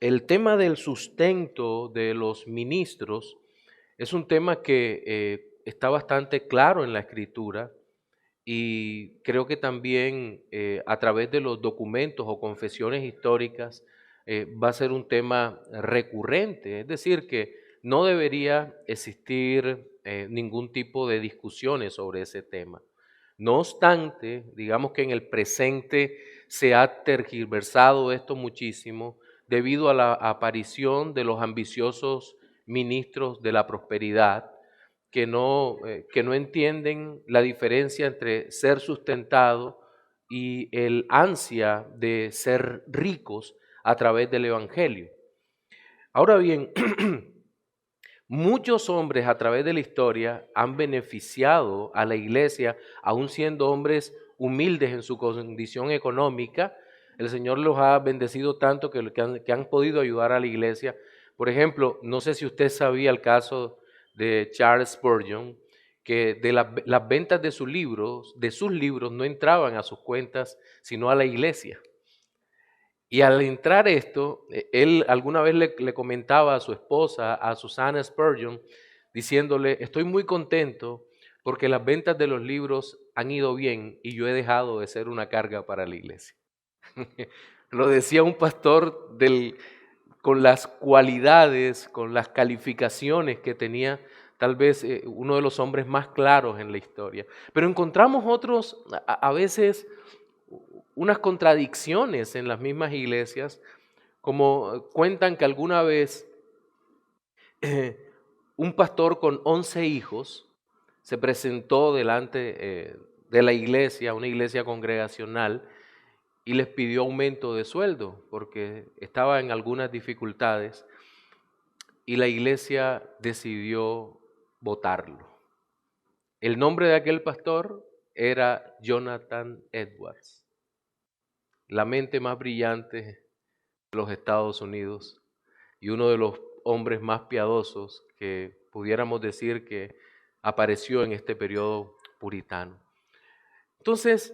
el tema del sustento de los ministros es un tema que está bastante claro en la Escritura y creo que también a través de los documentos o confesiones históricas va a ser un tema recurrente. Es decir, que no debería existir ningún tipo de discusiones sobre ese tema. No obstante, digamos que en el presente se ha tergiversado esto muchísimo debido a la aparición de los ambiciosos ministros de la prosperidad que no entienden la diferencia entre ser sustentado y el ansia de ser ricos a través del Evangelio. Ahora bien, muchos hombres a través de la historia han beneficiado a la iglesia, aun siendo hombres humildes en su condición económica. El Señor los ha bendecido tanto que han podido ayudar a la iglesia. Por ejemplo, no sé si usted sabía el caso de Charles Spurgeon, que de las ventas de sus libros no entraban a sus cuentas, sino a la iglesia. Y al entrar esto, él alguna vez le comentaba a su esposa, a Susannah Spurgeon, diciéndole, estoy muy contento porque las ventas de los libros han ido bien y yo he dejado de ser una carga para la iglesia. Lo decía un pastor con las cualidades, con las calificaciones que tenía tal vez uno de los hombres más claros en la historia. Pero encontramos otros, a veces, unas contradicciones en las mismas iglesias, como cuentan que alguna vez un pastor con 11 hijos se presentó delante de la iglesia, una iglesia congregacional, y les pidió aumento de sueldo porque estaba en algunas dificultades y la iglesia decidió votarlo. El nombre de aquel pastor era Jonathan Edwards, la mente más brillante de los Estados Unidos y uno de los hombres más piadosos que pudiéramos decir que apareció en este periodo puritano. Entonces,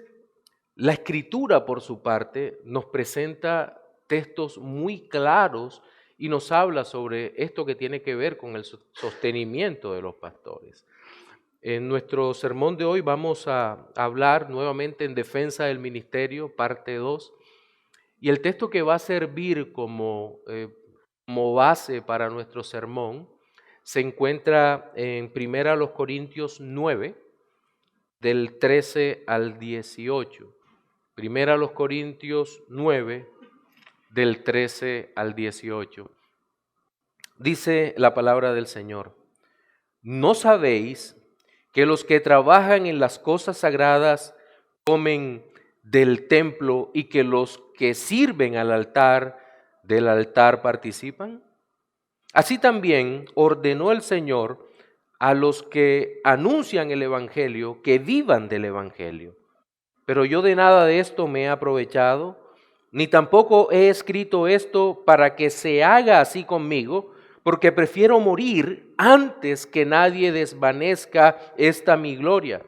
la Escritura, por su parte, nos presenta textos muy claros y nos habla sobre esto que tiene que ver con el sostenimiento de los pastores. En nuestro sermón de hoy vamos a hablar nuevamente en defensa del ministerio, parte 2, y el texto que va a servir como base para nuestro sermón se encuentra en 1 Corintios 9, del 13 al 18. 1 Corintios 9, del 13 al 18. Dice la palabra del Señor: ¿no sabéis que los que trabajan en las cosas sagradas comen del templo y que los que sirven al altar del altar participan? Así también ordenó el Señor a los que anuncian el Evangelio que vivan del Evangelio. Pero yo de nada de esto me he aprovechado, ni tampoco he escrito esto para que se haga así conmigo, porque prefiero morir antes que nadie desvanezca esta mi gloria.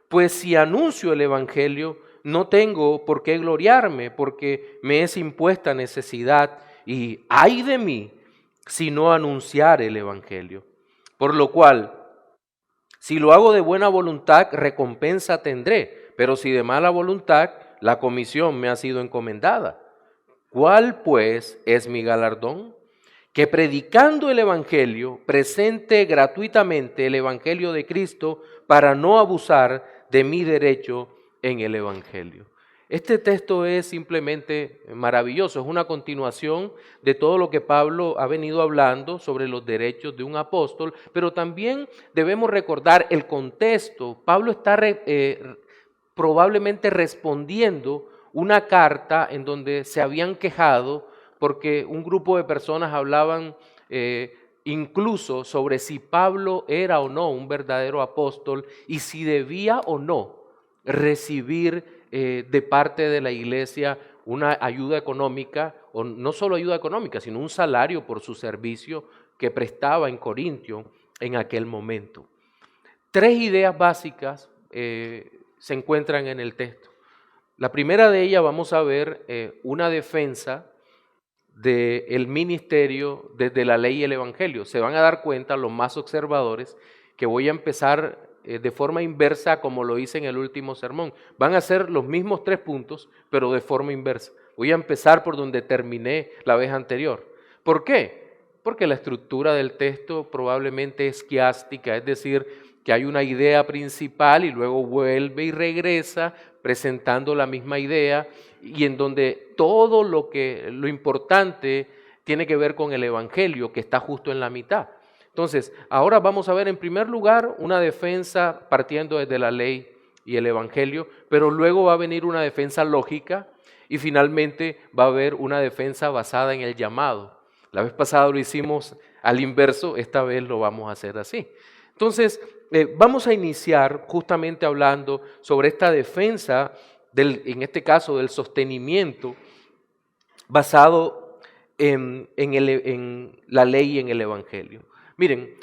Pues si anuncio el Evangelio, no tengo por qué gloriarme, porque me es impuesta necesidad, y ay de mí si no anunciar el Evangelio. Por lo cual, si lo hago de buena voluntad, recompensa tendré, pero si de mala voluntad, la comisión me ha sido encomendada. ¿Cuál pues es mi galardón? Que predicando el Evangelio, presente gratuitamente el Evangelio de Cristo para no abusar de mi derecho en el Evangelio. Este texto es simplemente maravilloso, es una continuación de todo lo que Pablo ha venido hablando sobre los derechos de un apóstol, pero también debemos recordar el contexto. Pablo está probablemente respondiendo una carta en donde se habían quejado porque un grupo de personas hablaban incluso sobre si Pablo era o no un verdadero apóstol y si debía o no recibir de parte de la iglesia una ayuda económica, o no solo ayuda económica, sino un salario por su servicio que prestaba en Corintio en aquel momento. Tres ideas básicas se encuentran en el texto. La primera de ellas vamos a ver una defensa del ministerio desde la ley y el evangelio. Se van a dar cuenta los más observadores que voy a empezar de forma inversa como lo hice en el último sermón. Van a ser los mismos 3 puntos, pero de forma inversa. Voy a empezar por donde terminé la vez anterior. ¿Por qué? Porque la estructura del texto probablemente es quiástica, es decir, que hay una idea principal y luego vuelve y regresa presentando la misma idea y en donde todo lo importante tiene que ver con el evangelio que está justo en la mitad. Entonces, ahora vamos a ver en primer lugar una defensa partiendo desde la ley y el evangelio, pero luego va a venir una defensa lógica y finalmente va a haber una defensa basada en el llamado. La vez pasada lo hicimos al inverso, esta vez lo vamos a hacer así. Entonces, vamos a iniciar justamente hablando sobre esta defensa, en este caso del sostenimiento, basado en la ley y en el evangelio. Miren,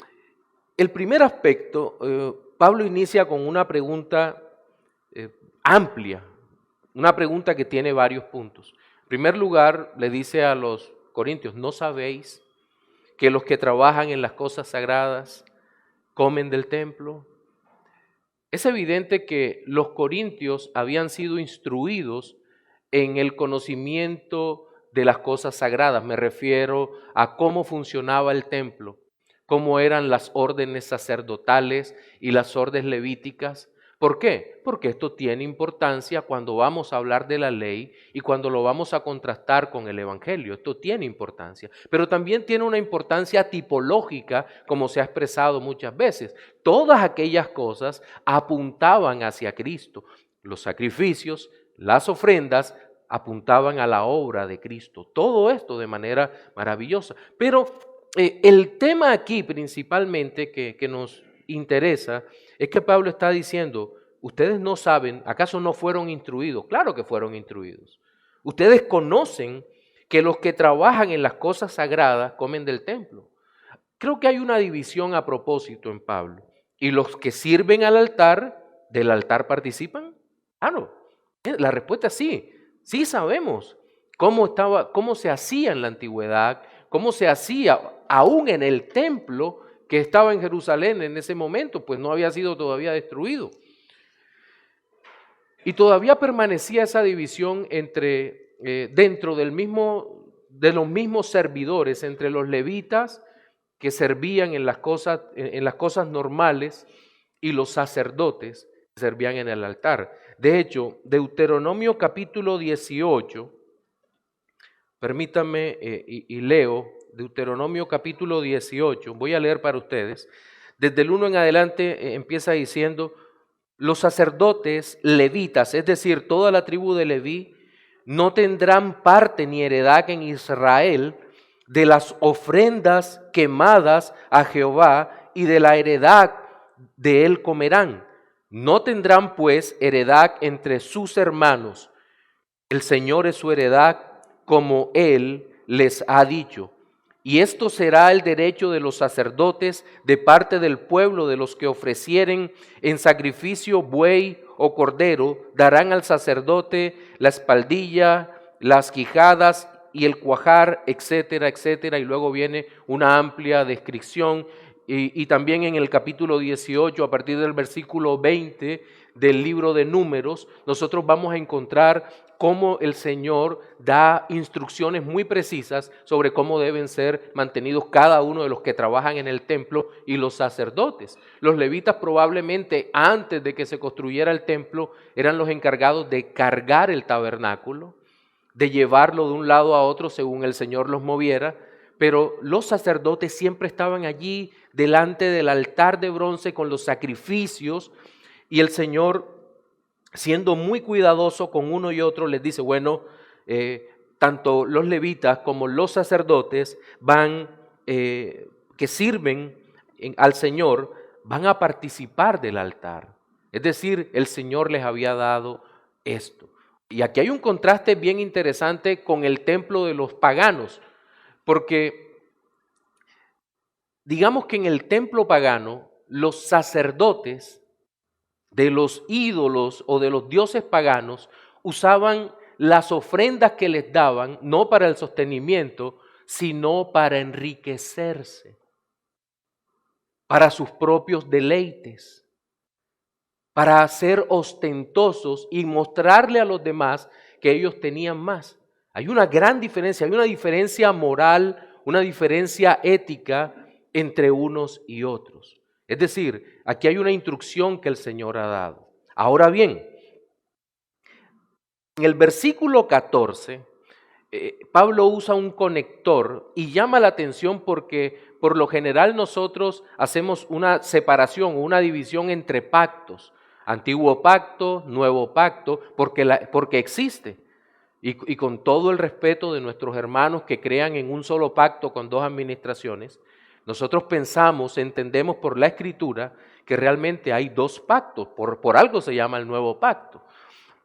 el primer aspecto, Pablo inicia con una pregunta amplia, una pregunta que tiene varios puntos. En primer lugar, le dice a los corintios, ¿no sabéis que los que trabajan en las cosas sagradas comen del templo? Es evidente que los corintios habían sido instruidos en el conocimiento de las cosas sagradas. Me refiero a cómo funcionaba el templo, cómo eran las órdenes sacerdotales y las órdenes levíticas. ¿Por qué? Porque esto tiene importancia cuando vamos a hablar de la ley y cuando lo vamos a contrastar con el evangelio. Esto tiene importancia, pero también tiene una importancia tipológica, como se ha expresado muchas veces. Todas aquellas cosas apuntaban hacia Cristo. Los sacrificios, las ofrendas, apuntaban a la obra de Cristo. Todo esto de manera maravillosa. Pero el tema aquí principalmente que nos interesa es que Pablo está diciendo, ustedes no saben, ¿acaso no fueron instruidos? Claro que fueron instruidos. Ustedes conocen que los que trabajan en las cosas sagradas comen del templo. Creo que hay una división a propósito en Pablo. ¿Y los que sirven al altar, del altar participan? No. La respuesta es sí. Sí sabemos cómo se hacía en la antigüedad, cómo se hacía aún en el templo que estaba en Jerusalén en ese momento, pues no había sido todavía destruido. Y todavía permanecía esa división dentro de los mismos servidores, entre los levitas que servían en las cosas normales y los sacerdotes que servían en el altar. De hecho, Deuteronomio capítulo 18, permítanme y leo Deuteronomio capítulo 18, voy a leer para ustedes. Desde el 1 en adelante empieza diciendo, los sacerdotes levitas, es decir, toda la tribu de Leví, no tendrán parte ni heredad en Israel de las ofrendas quemadas a Jehová y de la heredad de él comerán. No tendrán pues heredad entre sus hermanos. El Señor es su heredad como él les ha dicho. Y esto será el derecho de los sacerdotes de parte del pueblo, de los que ofrecieren en sacrificio buey o cordero, darán al sacerdote la espaldilla, las quijadas y el cuajar, etcétera, etcétera. Y luego viene una amplia descripción. Y también en el capítulo 18, a partir del versículo 20 del libro de Números, nosotros vamos a encontrar cómo el Señor da instrucciones muy precisas sobre cómo deben ser mantenidos cada uno de los que trabajan en el templo y los sacerdotes. Los levitas probablemente antes de que se construyera el templo eran los encargados de cargar el tabernáculo, de llevarlo de un lado a otro según el Señor los moviera, pero los sacerdotes siempre estaban allí delante del altar de bronce con los sacrificios y el Señor, siendo muy cuidadoso con uno y otro, les dice, bueno, tanto los levitas como los sacerdotes que sirven al Señor, van a participar del altar. Es decir, el Señor les había dado esto. Y aquí hay un contraste bien interesante con el templo de los paganos, porque digamos que en el templo pagano, los sacerdotes de los ídolos o de los dioses paganos usaban las ofrendas que les daban, no para el sostenimiento, sino para enriquecerse, para sus propios deleites, para ser ostentosos y mostrarle a los demás que ellos tenían más. Hay una gran diferencia, hay una diferencia moral, una diferencia ética entre unos y otros. Es decir, aquí hay una instrucción que el Señor ha dado. Ahora bien, en el versículo 14, Pablo usa un conector y llama la atención porque por lo general nosotros hacemos una separación, una división entre pactos. Antiguo pacto, nuevo pacto, porque existe. Y con todo el respeto de nuestros hermanos que crean en un solo pacto con dos administraciones, nosotros pensamos, entendemos por la Escritura que realmente hay dos pactos, por algo se llama el nuevo pacto.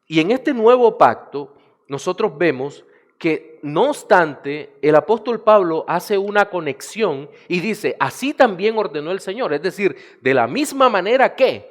Y en este nuevo pacto nosotros vemos que no obstante el apóstol Pablo hace una conexión y dice, así también ordenó el Señor, es decir, de la misma manera que,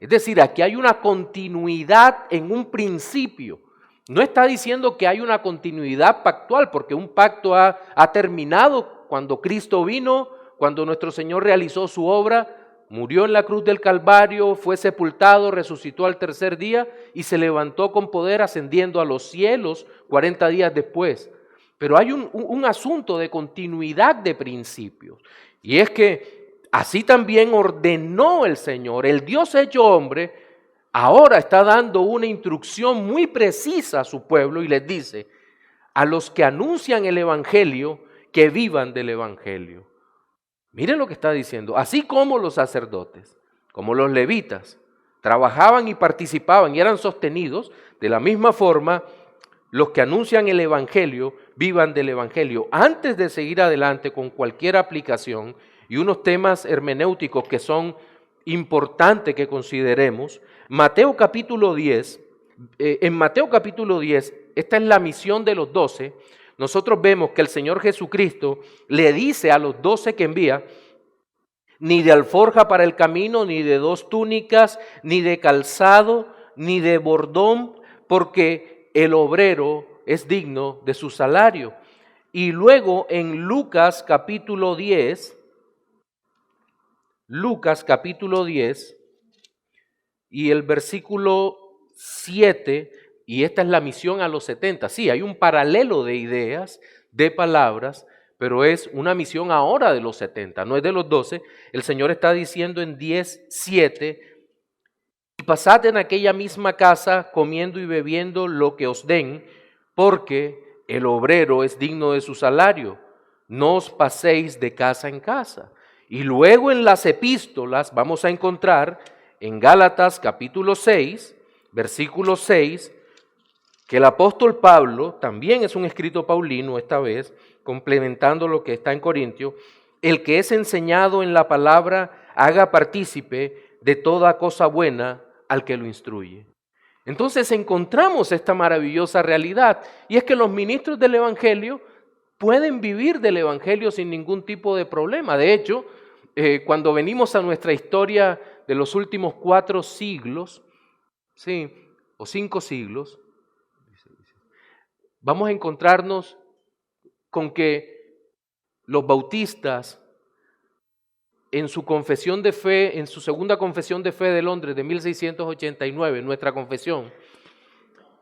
es decir, aquí hay una continuidad en un principio. No está diciendo que hay una continuidad pactual, porque un pacto ha terminado cuando Cristo vino, cuando nuestro Señor realizó su obra, murió en la cruz del Calvario, fue sepultado, resucitó al tercer día y se levantó con poder ascendiendo a los cielos 40 días después. Pero hay un asunto de continuidad de principios. Y es que así también ordenó el Señor, el Dios hecho hombre, ahora está dando una instrucción muy precisa a su pueblo y les dice, a los que anuncian el Evangelio, que vivan del Evangelio. Miren lo que está diciendo, así como los sacerdotes, como los levitas, trabajaban y participaban y eran sostenidos, de la misma forma, los que anuncian el Evangelio, vivan del Evangelio. Antes de seguir adelante con cualquier aplicación y unos temas hermenéuticos que son importantes que consideremos, Mateo capítulo 10, en Mateo capítulo 10, esta es la misión de los 12, nosotros vemos que el Señor Jesucristo le dice a los 12 que envía, ni de alforja para el camino, ni de 2 túnicas, ni de calzado, ni de bordón, porque el obrero es digno de su salario. Y luego en Lucas capítulo 10, y el versículo 7, y esta es la misión a los 70. Sí, hay un paralelo de ideas, de palabras, pero es una misión ahora de los 70, no es de los 12. El Señor está diciendo en 10:7, y pasad en aquella misma casa comiendo y bebiendo lo que os den, porque el obrero es digno de su salario. No os paséis de casa en casa. Y luego en las epístolas vamos a encontrar en Gálatas capítulo 6, versículo 6, que el apóstol Pablo, también es un escrito paulino esta vez, complementando lo que está en Corintios, el que es enseñado en la palabra haga partícipe de toda cosa buena al que lo instruye. Entonces encontramos esta maravillosa realidad, y es que los ministros del Evangelio pueden vivir del Evangelio sin ningún tipo de problema. De hecho, cuando venimos a nuestra historia de los últimos 4 siglos, sí, o 5 siglos, vamos a encontrarnos con que los bautistas en su confesión de fe, en su segunda confesión de fe de Londres de 1689, nuestra confesión,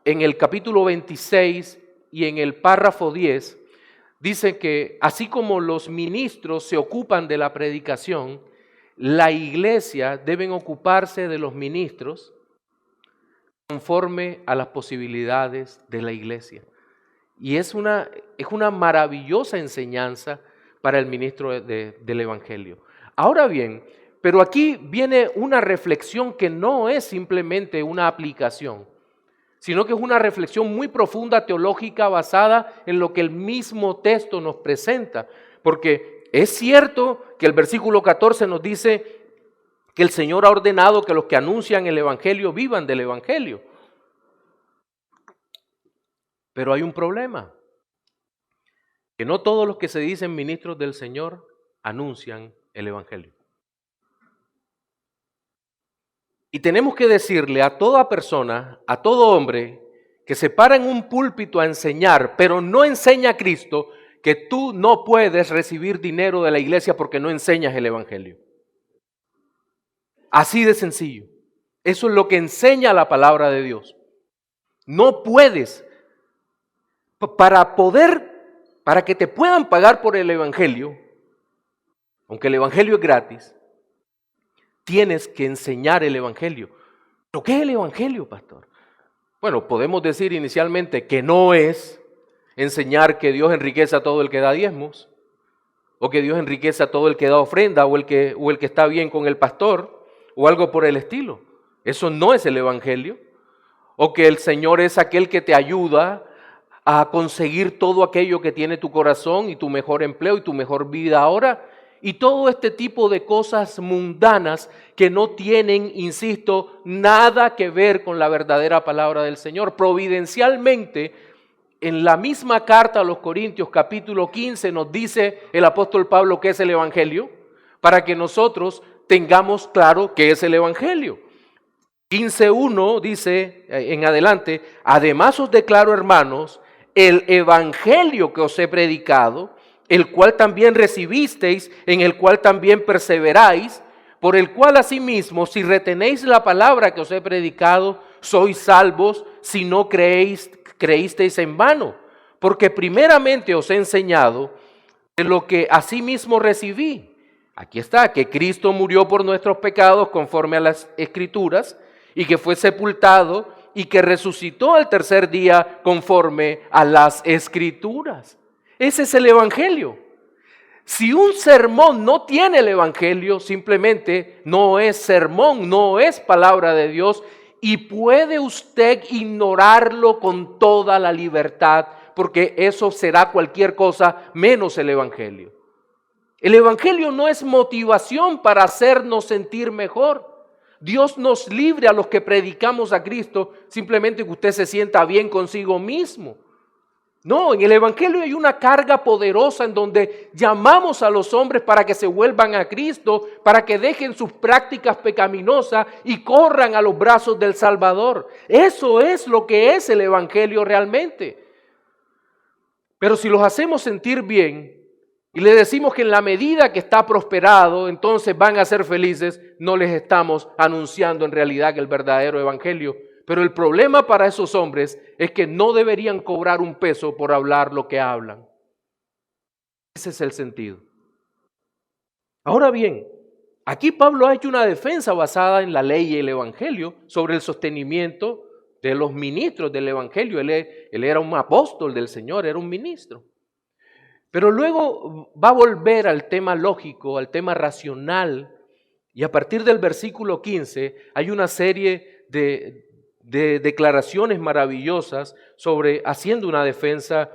en el capítulo 26 y en el párrafo 10, dice que así como los ministros se ocupan de la predicación, la iglesia deben ocuparse de los ministros conforme a las posibilidades de la iglesia. Y es una maravillosa enseñanza para el ministro del Evangelio. Ahora bien, pero aquí viene una reflexión que no es simplemente una aplicación, sino que es una reflexión muy profunda teológica basada en lo que el mismo texto nos presenta. Porque es cierto que el versículo 14 nos dice que el Señor ha ordenado que los que anuncian el Evangelio vivan del Evangelio. Pero hay un problema, que no todos los que se dicen ministros del Señor anuncian el Evangelio. Y tenemos que decirle a toda persona, a todo hombre que se para en un púlpito a enseñar, pero no enseña a Cristo, que tú no puedes recibir dinero de la iglesia porque no enseñas el evangelio. Así de sencillo. Eso es lo que enseña la palabra de Dios. No puedes, para que te puedan pagar por el evangelio, aunque el evangelio es gratis, tienes que enseñar el evangelio. ¿Pero qué es el evangelio, pastor? Bueno, podemos decir inicialmente que no es enseñar que Dios enriquece a todo el que da diezmos, o que Dios enriquece a todo el que da ofrenda, o el que está bien con el pastor, o algo por el estilo. Eso no es el evangelio. O que el Señor es aquel que te ayuda a conseguir todo aquello que tiene tu corazón y tu mejor empleo y tu mejor vida ahora. Y todo este tipo de cosas mundanas que no tienen, insisto, nada que ver con la verdadera palabra del Señor. Providencialmente, en la misma carta a los Corintios, capítulo 15, nos dice el apóstol Pablo qué es el evangelio, para que nosotros tengamos claro qué es el evangelio. 15:1 dice en adelante: además os declaro, hermanos, el evangelio que os he predicado, el cual también recibisteis, en el cual también perseveráis, por el cual asimismo, si retenéis la palabra que os he predicado, sois salvos, si no creísteis en vano. Porque primeramente os he enseñado de lo que asimismo recibí. Aquí está, que Cristo murió por nuestros pecados conforme a las Escrituras, y que fue sepultado y que resucitó al tercer día conforme a las Escrituras. Ese es el evangelio. Si un sermón no tiene el evangelio, simplemente no es sermón, no es palabra de Dios, y puede usted ignorarlo con toda la libertad, porque eso será cualquier cosa menos el evangelio. El evangelio no es motivación para hacernos sentir mejor. Dios nos libre a los que predicamos a Cristo simplemente que usted se sienta bien consigo mismo. No, en el evangelio hay una carga poderosa en donde llamamos a los hombres para que se vuelvan a Cristo, para que dejen sus prácticas pecaminosas y corran a los brazos del Salvador. Eso es lo que es el evangelio realmente. Pero si los hacemos sentir bien y le decimos que en la medida que está prosperado, entonces van a ser felices, no les estamos anunciando en realidad que el verdadero evangelio. Pero el problema para esos hombres es que no deberían cobrar un peso por hablar lo que hablan. Ese es el sentido. Ahora bien, aquí Pablo ha hecho una defensa basada en la ley y el evangelio sobre el sostenimiento de los ministros del evangelio. Él era un apóstol del Señor, era un ministro. Pero luego va a volver al tema lógico, al tema racional, y a partir del versículo 15 hay una serie de declaraciones maravillosas haciendo una defensa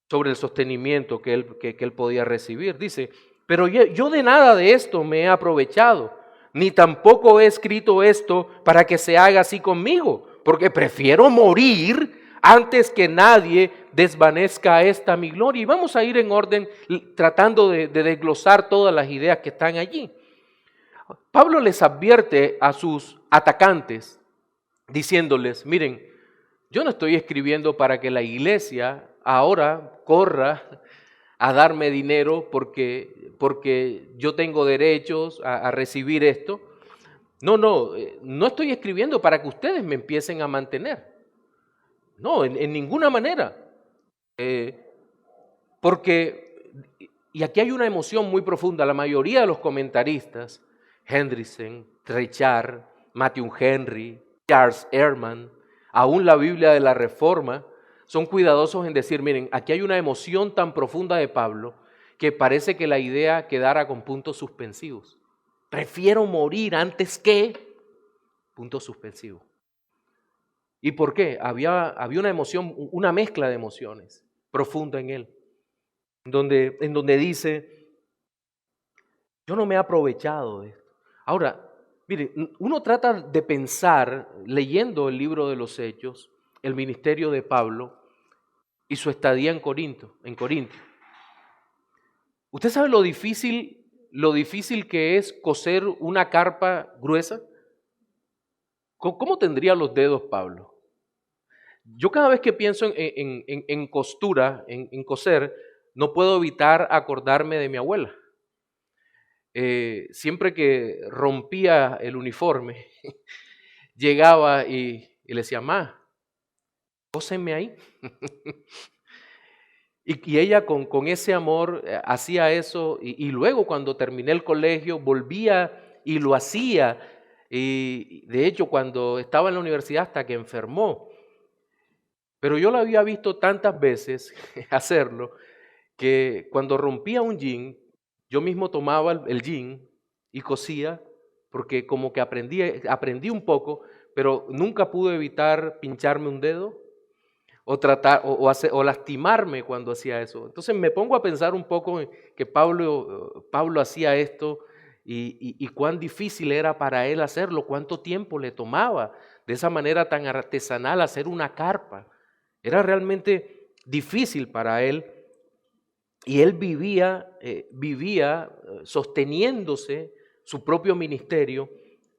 sobre el sostenimiento que él podía recibir. Dice: pero yo de nada de esto me he aprovechado, ni tampoco he escrito esto para que se haga así conmigo, porque prefiero morir antes que nadie desvanezca esta mi gloria. Y vamos a ir en orden tratando de desglosar todas las ideas que están allí. Pablo les advierte a sus atacantes diciéndoles: miren, yo no estoy escribiendo para que la iglesia ahora corra a darme dinero porque yo tengo derechos a recibir esto. No estoy escribiendo para que ustedes me empiecen a mantener. No, en ninguna manera. Porque, y aquí hay una emoción muy profunda, la mayoría de los comentaristas, Hendrickson, Trechard, Matthew Henry, Charles Ehrman, aún la Biblia de la Reforma, son cuidadosos en decir: miren, aquí hay una emoción tan profunda de Pablo que parece que la idea quedara con puntos suspensivos. Prefiero morir antes que puntos suspensivos. ¿Y por qué? Había una emoción, una mezcla de emociones profunda en él, en donde dice: yo no me he aprovechado de esto. Ahora, mire, uno trata de pensar, leyendo el libro de los Hechos, el ministerio de Pablo y su estadía en Corinto. ¿Usted sabe lo difícil que es coser una carpa gruesa? ¿Cómo tendría los dedos Pablo? Yo cada vez que pienso en costura, en coser, no puedo evitar acordarme de mi abuela. Siempre que rompía el uniforme, llegaba y le decía, ma, cóseme ahí. Y ella con ese amor hacía eso y luego cuando terminé el colegio volvía y lo hacía. Y de hecho cuando estaba en la universidad hasta que enfermó. Pero yo la había visto tantas veces hacerlo que cuando rompía un jean, yo mismo tomaba el jean y cosía porque como que aprendí un poco, pero nunca pude evitar pincharme un dedo o tratar o lastimarme cuando hacía eso. Entonces me pongo a pensar un poco en que Pablo hacía esto y cuán difícil era para él hacerlo, cuánto tiempo le tomaba de esa manera tan artesanal hacer una carpa. Era realmente difícil para él y él vivía sosteniéndose su propio ministerio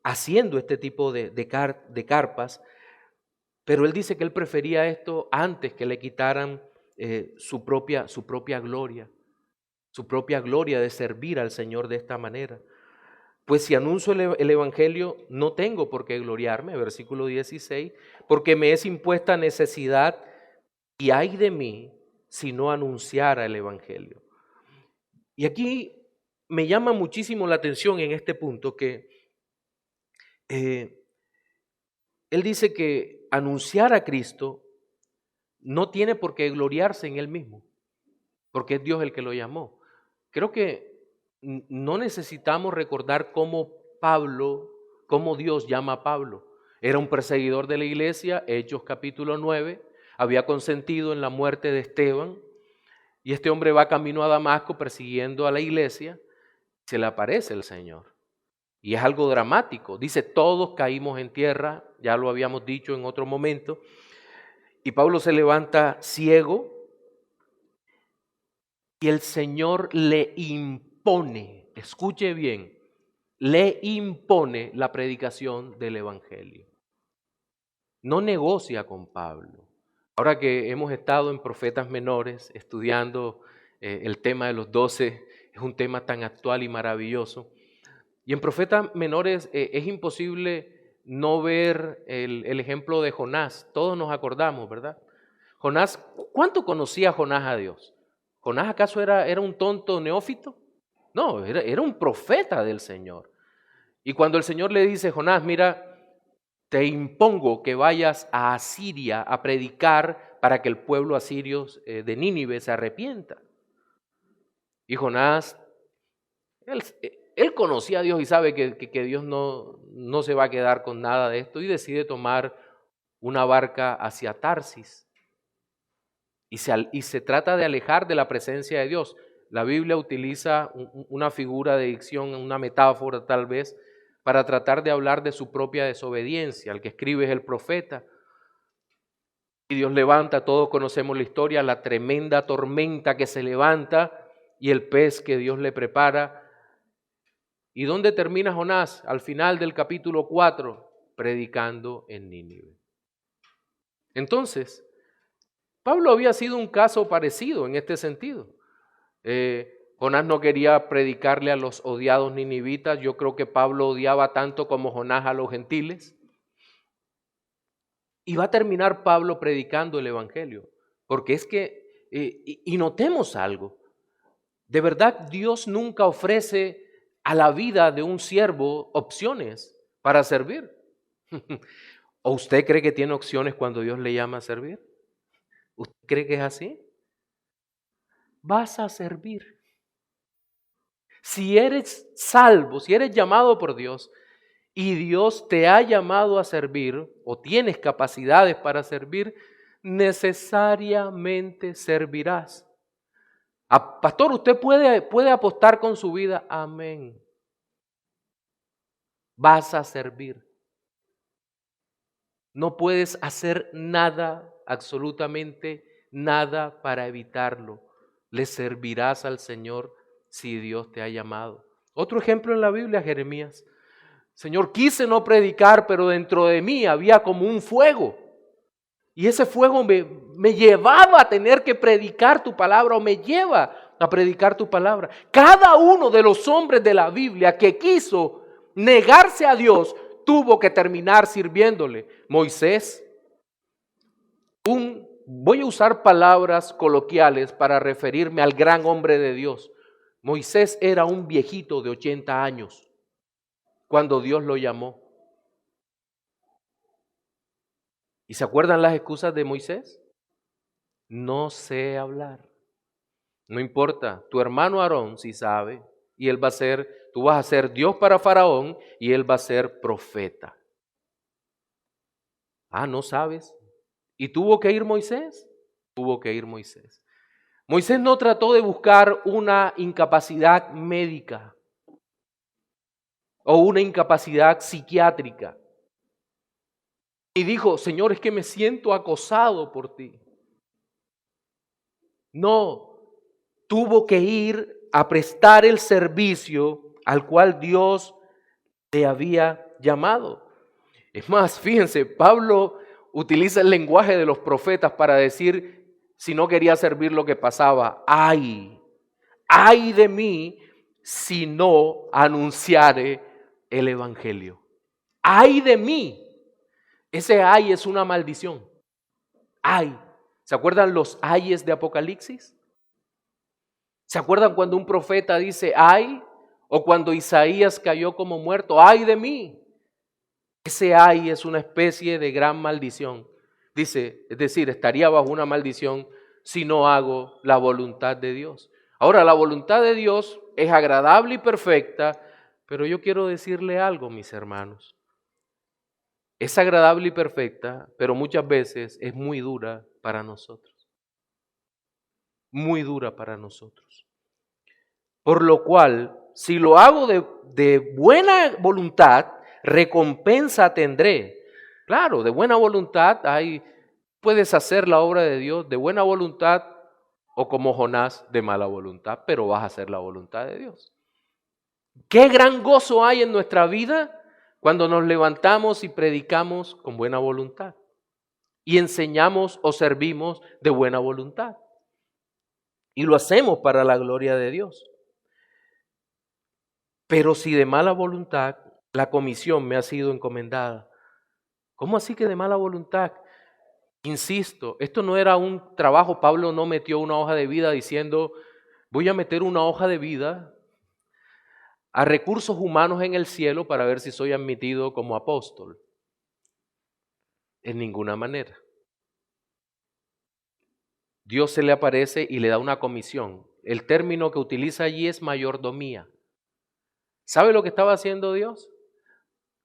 haciendo este tipo de carpas. Pero él dice que él prefería esto antes que le quitaran su propia gloria de servir al Señor de esta manera. Pues si anuncio el Evangelio, no tengo por qué gloriarme, versículo 16, porque me es impuesta necesidad y ay de mí si no anunciara el Evangelio. Y aquí me llama muchísimo la atención en este punto que él dice que anunciar a Cristo no tiene por qué gloriarse en él mismo, porque es Dios el que lo llamó. Creo que no necesitamos recordar cómo Dios llama a Pablo. Era un perseguidor de la iglesia, Hechos capítulo 9, había consentido en la muerte de Esteban, y este hombre va camino a Damasco persiguiendo a la iglesia, se le aparece el Señor. Y es algo dramático. Dice, todos caímos en tierra, ya lo habíamos dicho en otro momento, y Pablo se levanta ciego y el Señor le impone, escuche bien, le impone la predicación del Evangelio. No negocia con Pablo. Ahora que hemos estado en Profetas Menores estudiando el tema de los 12, es un tema tan actual y maravilloso. Y en Profetas Menores es imposible no ver el ejemplo de Jonás. Todos nos acordamos, ¿verdad? Jonás, ¿cuánto conocía Jonás a Dios? ¿Jonás acaso era un tonto neófito? No, era un profeta del Señor. Y cuando el Señor le dice, Jonás, mira, te impongo que vayas a Asiria a predicar para que el pueblo asirio de Nínive se arrepienta. Y Jonás, él conocía a Dios y sabe que Dios no se va a quedar con nada de esto y decide tomar una barca hacia Tarsis. Y se trata de alejar de la presencia de Dios. La Biblia utiliza una figura de dicción, una metáfora tal vez, para tratar de hablar de su propia desobediencia. El que escribe es el profeta. Y Dios levanta, todos conocemos la historia, la tremenda tormenta que se levanta y el pez que Dios le prepara. ¿Y dónde termina Jonás? Al final del capítulo 4, predicando en Nínive. Entonces, Pablo había sido un caso parecido en este sentido. Jonás no quería predicarle a los odiados ninivitas. Yo creo que Pablo odiaba tanto como Jonás a los gentiles. Y va a terminar Pablo predicando el Evangelio. Porque es que, y notemos algo, de verdad Dios nunca ofrece a la vida de un siervo opciones para servir. ¿O usted cree que tiene opciones cuando Dios le llama a servir? ¿Usted cree que es así? Vas a servir. Si eres salvo, si eres llamado por Dios y Dios te ha llamado a servir o tienes capacidades para servir, necesariamente servirás. Pastor, ¿usted puede apostar con su vida? Amén. Vas a servir. No puedes hacer nada, absolutamente nada para evitarlo. Le servirás al Señor si Dios te ha llamado. Otro ejemplo en la Biblia, Jeremías. Señor, quise no predicar, pero dentro de mí había como un fuego. Y ese fuego me llevaba a tener que predicar tu palabra, o me lleva a predicar tu palabra. Cada uno de los hombres de la Biblia que quiso negarse a Dios tuvo que terminar sirviéndole. Moisés, voy a usar palabras coloquiales para referirme al gran hombre de Dios. Moisés era un viejito de 80 años cuando Dios lo llamó. ¿Y se acuerdan las excusas de Moisés? No sé hablar. No importa, tu hermano Aarón sí sabe, y él va a ser, tú vas a ser Dios para Faraón y él va a ser profeta. Ah, ¿no sabes? ¿Y tuvo que ir Moisés? Tuvo que ir Moisés. Moisés no trató de buscar una incapacidad médica o una incapacidad psiquiátrica. Y dijo, Señor, es que me siento acosado por ti. No, tuvo que ir a prestar el servicio al cual Dios le había llamado. Es más, fíjense, Pablo utiliza el lenguaje de los profetas para decir, si no quería servir lo que pasaba, ay de mí si no anunciare el evangelio. Ay de mí. Ese ay es una maldición. Ay. ¿Se acuerdan los ayes de Apocalipsis? ¿Se acuerdan cuando un profeta dice ay? O cuando Isaías cayó como muerto, ay de mí. Ese ay es una especie de gran maldición. Dice, es decir, estaría bajo una maldición si no hago la voluntad de Dios. Ahora, la voluntad de Dios es agradable y perfecta, pero yo quiero decirle algo, mis hermanos. Es agradable y perfecta, pero muchas veces es muy dura para nosotros. Muy dura para nosotros. Por lo cual, si lo hago de buena voluntad, recompensa tendré. Claro, de buena voluntad puedes hacer la obra de Dios de buena voluntad o como Jonás de mala voluntad, pero vas a hacer la voluntad de Dios. Qué gran gozo hay en nuestra vida cuando nos levantamos y predicamos con buena voluntad y enseñamos o servimos de buena voluntad. Y lo hacemos para la gloria de Dios. Pero si de mala voluntad la comisión me ha sido encomendada. ¿Cómo así que de mala voluntad? Insisto, esto no era un trabajo, Pablo no metió una hoja de vida diciendo, voy a meter una hoja de vida a recursos humanos en el cielo para ver si soy admitido como apóstol. En ninguna manera. Dios se le aparece y le da una comisión. El término que utiliza allí es mayordomía. ¿Sabe lo que estaba haciendo Dios?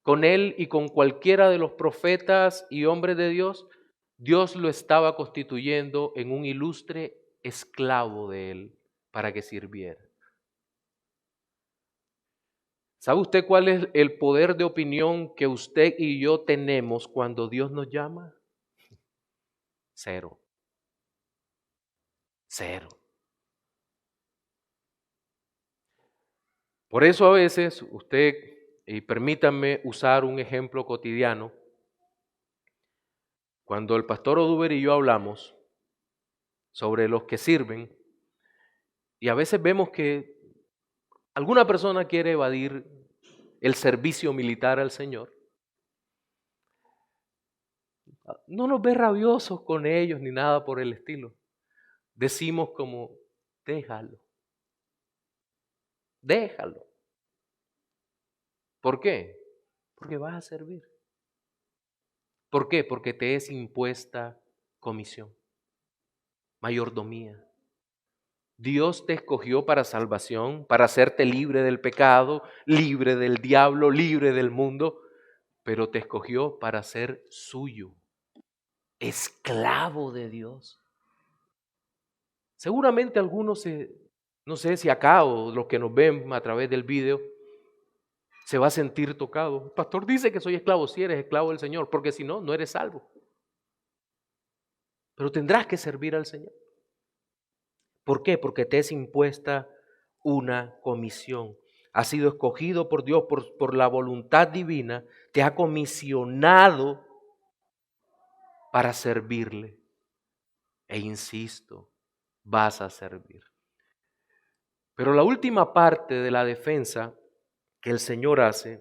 Con él y con cualquiera de los profetas y hombres de Dios, Dios lo estaba constituyendo en un ilustre esclavo de él para que sirviera. ¿Sabe usted cuál es el poder de opinión que usted y yo tenemos cuando Dios nos llama? Cero. Cero. Por eso a veces usted, y permítanme usar un ejemplo cotidiano, cuando el pastor Oduber y yo hablamos sobre los que sirven, y a veces vemos que alguna persona quiere evadir el servicio militar al Señor, no nos ve rabiosos con ellos ni nada por el estilo. Decimos como, déjalo. Déjalo. ¿Por qué? Porque vas a servir. ¿Por qué? Porque te es impuesta comisión, mayordomía. Dios te escogió para salvación, para hacerte libre del pecado, libre del diablo, libre del mundo, pero te escogió para ser suyo, esclavo de Dios. Seguramente algunos, no sé si acá o los que nos ven a través del video, se va a sentir tocado. El pastor dice que soy esclavo, si eres esclavo del Señor, porque si no, no eres salvo. Pero tendrás que servir al Señor. ¿Por qué? Porque te es impuesta una comisión. Has sido escogido por Dios por la voluntad divina, te ha comisionado para servirle. E insisto, vas a servir. Pero la última parte de la defensa que el Señor hace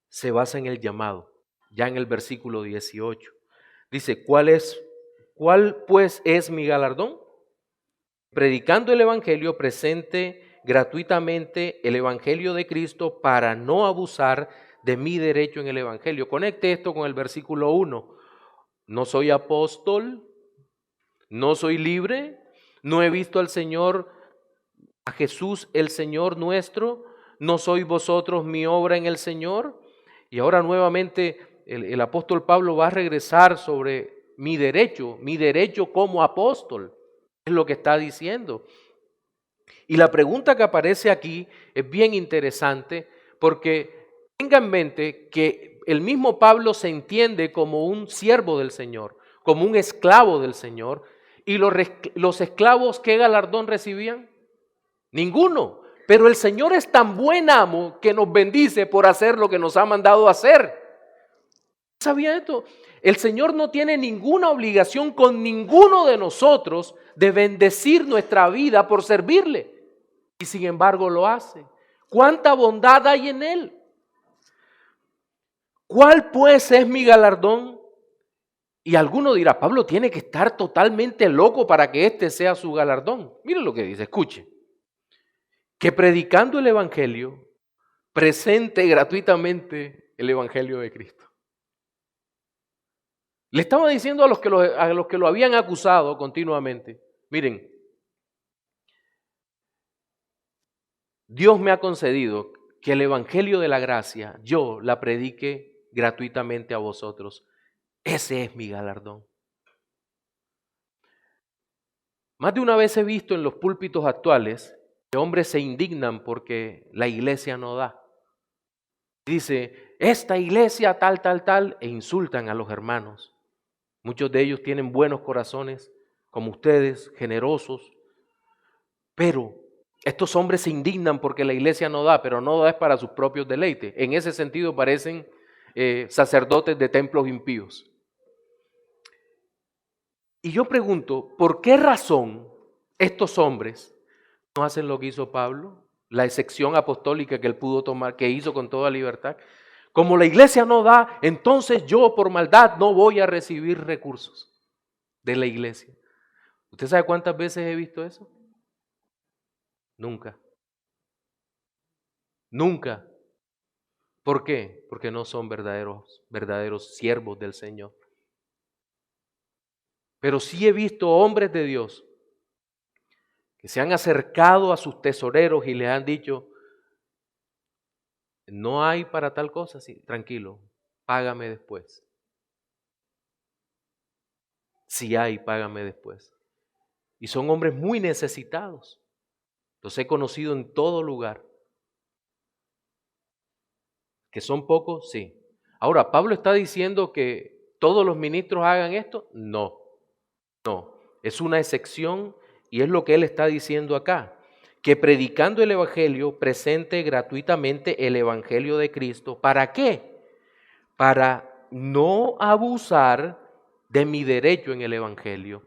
se basa en el llamado, ya en el versículo 18. Dice, ¿cuál pues es mi galardón? Predicando el Evangelio, presente gratuitamente el Evangelio de Cristo para no abusar de mi derecho en el Evangelio. Conecte esto con el versículo 1. No soy apóstol, no soy libre, no he visto al Señor, a Jesús el Señor nuestro, no sois vosotros mi obra en el Señor. Y ahora nuevamente el apóstol Pablo va a regresar sobre mi derecho como apóstol, es lo que está diciendo. Y la pregunta que aparece aquí es bien interesante porque tenga en mente que el mismo Pablo se entiende como un siervo del Señor, como un esclavo del Señor. ¿Y los esclavos qué galardón recibían? Ninguno. Pero el Señor es tan buen amo que nos bendice por hacer lo que nos ha mandado hacer. ¿Sabía esto? El Señor no tiene ninguna obligación con ninguno de nosotros de bendecir nuestra vida por servirle. Y sin embargo lo hace. ¿Cuánta bondad hay en Él? ¿Cuál pues es mi galardón? Y alguno dirá, Pablo tiene que estar totalmente loco para que este sea su galardón. Mire lo que dice, escuche. Que predicando el Evangelio, presente gratuitamente el Evangelio de Cristo. Le estaba diciendo a los que lo habían acusado continuamente, miren, Dios me ha concedido que el Evangelio de la gracia yo la predique gratuitamente a vosotros. Ese es mi galardón. Más de una vez he visto en los púlpitos actuales que hombres se indignan porque la iglesia no da. Dice, esta iglesia tal, e insultan a los hermanos. Muchos de ellos tienen buenos corazones, como ustedes, generosos, pero estos hombres se indignan porque la iglesia no da, pero no da es para sus propios deleites. En ese sentido parecen sacerdotes de templos impíos. Y yo pregunto, ¿por qué razón estos hombres no hacen lo que hizo Pablo? La excepción apostólica que él pudo tomar, que hizo con toda libertad. Como la iglesia no da, entonces yo por maldad no voy a recibir recursos de la iglesia. ¿Usted sabe cuántas veces he visto eso? Nunca. Nunca. ¿Por qué? Porque no son verdaderos siervos del Señor. Pero sí he visto hombres de Dios que se han acercado a sus tesoreros y les han dicho, no hay para tal cosa, sí, tranquilo, págame después. Si hay, págame después. Y son hombres muy necesitados. Los he conocido en todo lugar. ¿Que son pocos? Sí. Ahora, ¿Pablo está diciendo que todos los ministros hagan esto? No. Es una excepción y es lo que él está diciendo acá. Que predicando el Evangelio, presente gratuitamente el Evangelio de Cristo. ¿Para qué? Para no abusar de mi derecho en el Evangelio.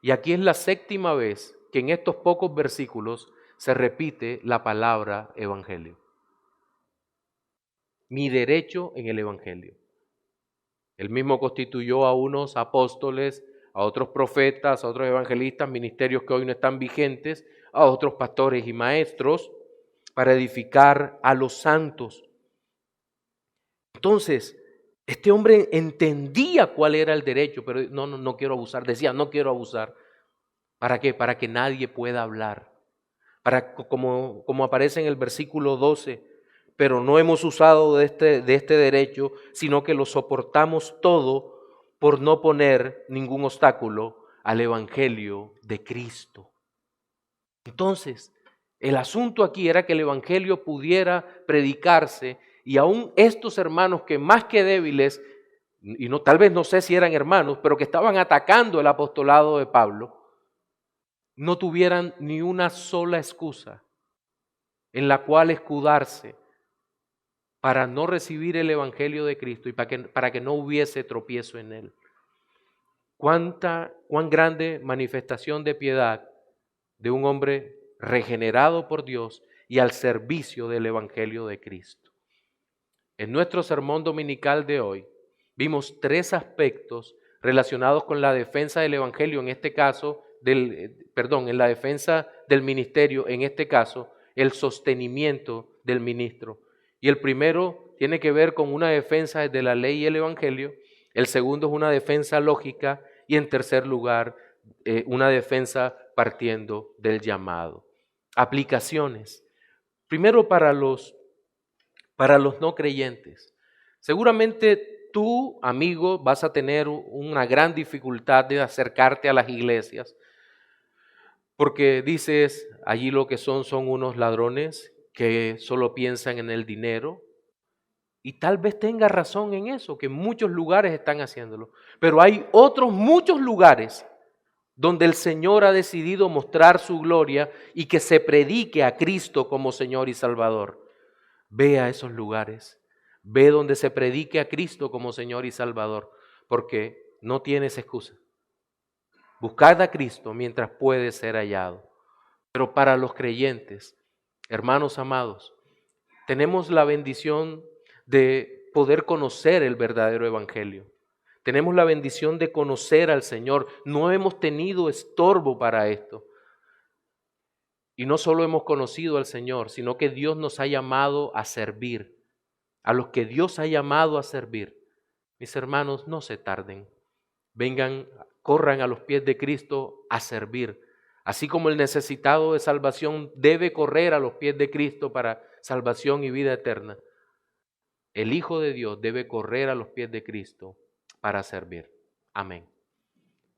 Y aquí es la séptima vez que en estos pocos versículos se repite la palabra Evangelio. Mi derecho en el Evangelio. Él mismo constituyó a unos apóstoles, a otros profetas, a otros evangelistas, ministerios que hoy no están vigentes, a otros pastores y maestros, para edificar a los santos. Entonces, este hombre entendía cuál era el derecho, pero no quiero abusar. Decía, no quiero abusar. ¿Para qué? Para que nadie pueda hablar. Como aparece en el versículo 12, pero no hemos usado de este derecho, sino que lo soportamos todo por no poner ningún obstáculo al Evangelio de Cristo. Entonces, el asunto aquí era que el Evangelio pudiera predicarse y aún estos hermanos que más que débiles, y tal vez no sé si eran hermanos, pero que estaban atacando el apostolado de Pablo, no tuvieran ni una sola excusa en la cual escudarse para no recibir el Evangelio de Cristo y para que no hubiese tropiezo en él. Cuán grande manifestación de piedad de un hombre regenerado por Dios y al servicio del Evangelio de Cristo. En nuestro sermón dominical de hoy vimos 3 aspectos relacionados con la defensa del Evangelio, en este caso, en la defensa del ministerio, en este caso, el sostenimiento del ministro. Y el primero tiene que ver con una defensa de la ley y el Evangelio, el segundo es una defensa lógica y en tercer lugar, una defensa partiendo del llamado. Aplicaciones. Primero para los no creyentes. Seguramente tú, amigo, vas a tener una gran dificultad de acercarte a las iglesias porque dices, allí lo que son unos ladrones que solo piensan en el dinero. Y tal vez tenga razón en eso, que muchos lugares están haciéndolo. Pero hay otros muchos lugares donde el Señor ha decidido mostrar su gloria y que se predique a Cristo como Señor y Salvador. Ve a esos lugares, ve donde se predique a Cristo como Señor y Salvador, porque no tienes excusa. Buscad a Cristo mientras puede ser hallado. Pero para los creyentes, hermanos amados, tenemos la bendición de poder conocer el verdadero evangelio. Tenemos la bendición de conocer al Señor. No hemos tenido estorbo para esto. Y no solo hemos conocido al Señor, sino que Dios nos ha llamado a servir. A los que Dios ha llamado a servir. Mis hermanos, no se tarden. Vengan, corran a los pies de Cristo a servir. Así como el necesitado de salvación debe correr a los pies de Cristo para salvación y vida eterna, el Hijo de Dios debe correr a los pies de Cristo para servir. Amén.